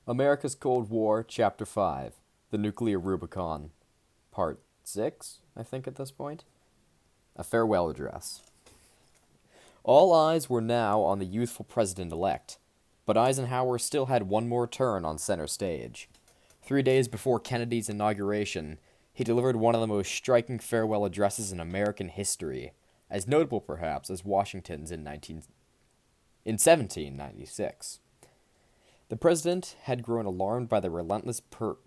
America's Cold War, Chapter 5, The Nuclear Rubicon, Part 6, I think at this point. A farewell address. All eyes were now on the youthful president-elect, but Eisenhower still had one more turn on center stage. 3 days before Kennedy's inauguration, he delivered one of the most striking farewell addresses in American history, as notable perhaps as Washington's in 1796. The president had grown alarmed by the relentless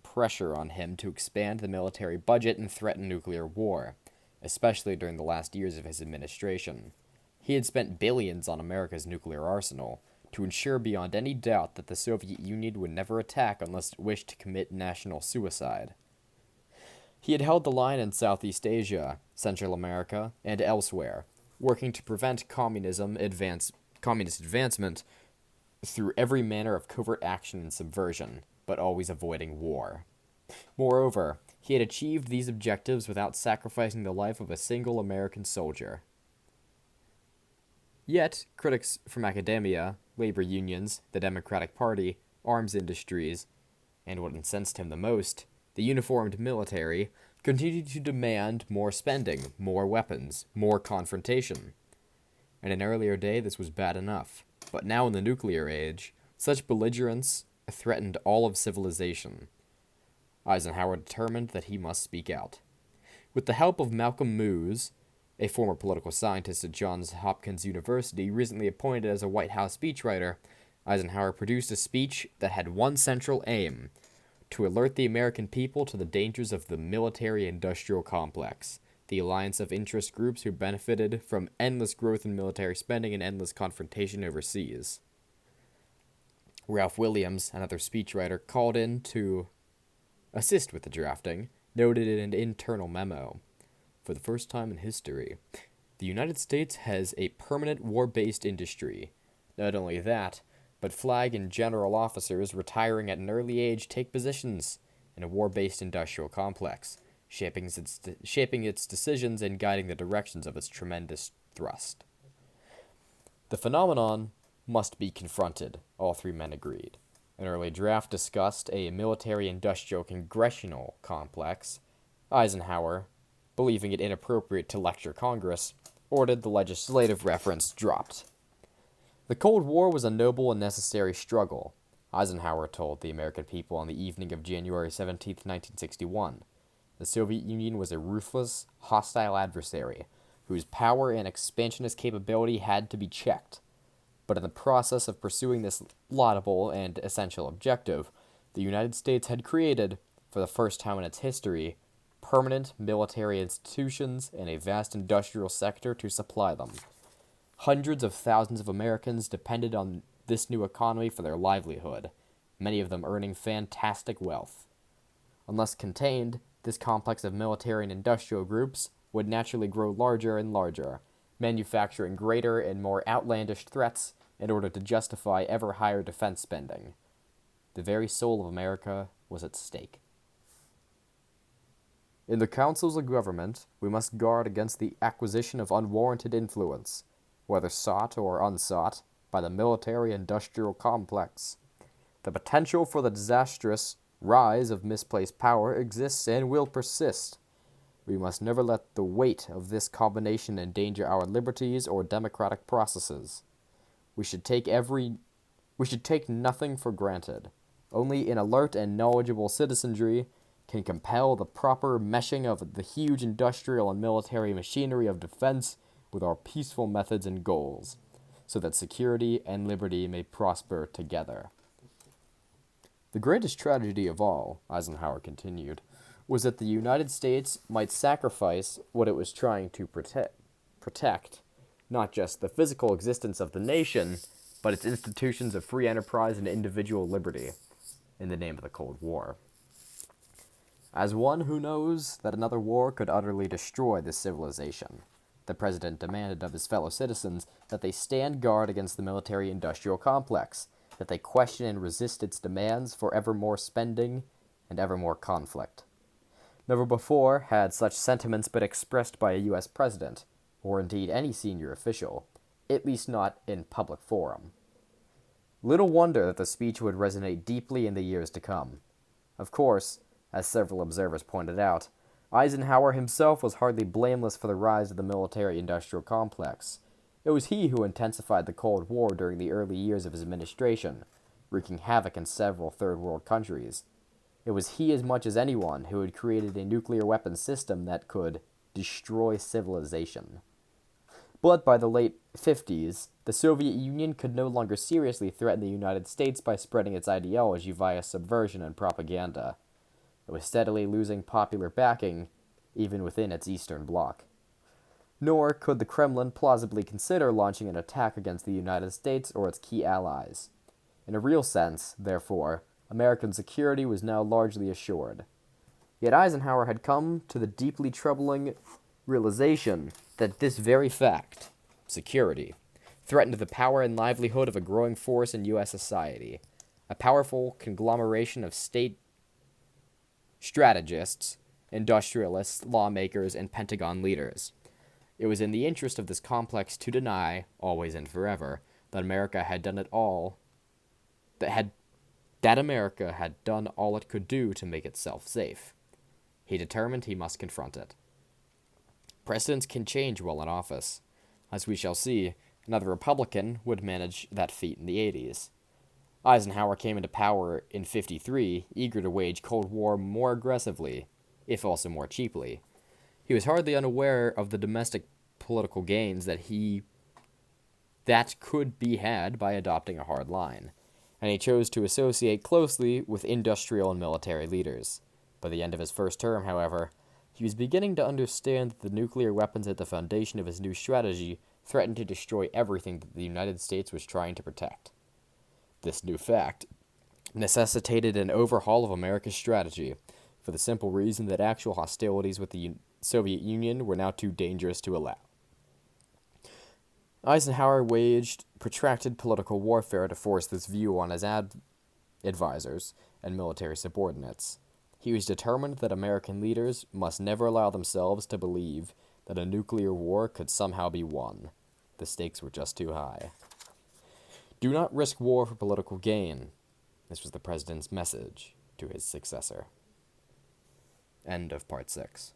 pressure on him to expand the military budget and threaten nuclear war, especially during the last years of his administration. He had spent billions on America's nuclear arsenal to ensure beyond any doubt that the Soviet Union would never attack unless it wished to commit national suicide. He had held the line in Southeast Asia, Central America, and elsewhere, working to prevent communist advancement through every manner of covert action and subversion, but always avoiding war. Moreover, he had achieved these objectives without sacrificing the life of a single American soldier. Yet, critics from academia, labor unions, the Democratic Party, arms industries, and what incensed him the most, the uniformed military, continued to demand more spending, more weapons, more confrontation. In an earlier day, this was bad enough. But now in the nuclear age, such belligerence threatened all of civilization. Eisenhower determined that he must speak out. With the help of Malcolm Moos, a former political scientist at Johns Hopkins University, recently appointed as a White House speechwriter, Eisenhower produced a speech that had one central aim: to alert the American people to the dangers of the military-industrial complex, the alliance of interest groups who benefited from endless growth in military spending and endless confrontation overseas. Ralph Williams, another speechwriter, called in to assist with the drafting, noted in an internal memo: "For the first time in history, the United States has a permanent war-based industry. Not only that, but flag and general officers retiring at an early age take positions in a war-based industrial complex, shaping its decisions and guiding the directions of its tremendous thrust." The phenomenon must be confronted, all three men agreed. An early draft discussed a military-industrial congressional complex. Eisenhower, believing it inappropriate to lecture Congress, ordered the legislative reference dropped. The Cold War was a noble and necessary struggle, Eisenhower told the American people on the evening of January 17, 1961. The Soviet Union was a ruthless, hostile adversary whose power and expansionist capability had to be checked. But in the process of pursuing this laudable and essential objective, the United States had created, for the first time in its history, permanent military institutions and a vast industrial sector to supply them. Hundreds of thousands of Americans depended on this new economy for their livelihood, many of them earning fantastic wealth. Unless contained, this complex of military and industrial groups would naturally grow larger and larger, manufacturing greater and more outlandish threats in order to justify ever higher defense spending. The very soul of America was at stake. "In the councils of government, we must guard against the acquisition of unwarranted influence, whether sought or unsought, by the military-industrial complex. The potential for the disastrous rise of misplaced power exists and will persist. We must never let the weight of this combination endanger our liberties or democratic processes. We should take nothing for granted. Only an alert and knowledgeable citizenry can compel the proper meshing of the huge industrial and military machinery of defense with our peaceful methods and goals, so that security and liberty may prosper together." The greatest tragedy of all, Eisenhower continued, was that the United States might sacrifice what it was trying to protect, not just the physical existence of the nation, but its institutions of free enterprise and individual liberty, in the name of the Cold War. As one who knows that another war could utterly destroy this civilization, the president demanded of his fellow citizens that they stand guard against the military-industrial complex, that they question and resist its demands for ever more spending and ever more conflict. Never before had such sentiments been expressed by a U.S. president, or indeed any senior official, at least not in public forum. Little wonder that the speech would resonate deeply in the years to come. Of course, as several observers pointed out, Eisenhower himself was hardly blameless for the rise of the military-industrial complex. It was he who intensified the Cold War during the early years of his administration, wreaking havoc in several third world countries. It was he as much as anyone who had created a nuclear weapons system that could destroy civilization. But by the late 50s, the Soviet Union could no longer seriously threaten the United States by spreading its ideology via subversion and propaganda. It was steadily losing popular backing, even within its Eastern Bloc. Nor could the Kremlin plausibly consider launching an attack against the United States or its key allies. In a real sense, therefore, American security was now largely assured. Yet Eisenhower had come to the deeply troubling realization that this very fact, security, threatened the power and livelihood of a growing force in U.S. society, a powerful conglomeration of state strategists, industrialists, lawmakers, and Pentagon leaders. It was in the interest of this complex to deny, always and forever, that America had done it all, that America had done all it could do to make itself safe. He determined he must confront it. Presidents can change while in office. As we shall see, another Republican would manage that feat in the 80s. Eisenhower came into power in 53, eager to wage Cold War more aggressively, if also more cheaply. He was hardly unaware of the domestic political gains that could be had by adopting a hard line, and he chose to associate closely with industrial and military leaders. By the end of his first term, however, he was beginning to understand that the nuclear weapons at the foundation of his new strategy threatened to destroy everything that the United States was trying to protect. This new fact necessitated an overhaul of America's strategy, for the simple reason that actual hostilities with the Soviet Union were now too dangerous to allow. Eisenhower waged protracted political warfare to force this view on his advisors and military subordinates. He was determined that American leaders must never allow themselves to believe that a nuclear war could somehow be won. The stakes were just too high. Do not risk war for political gain. This was the president's message to his successor. End of part 6.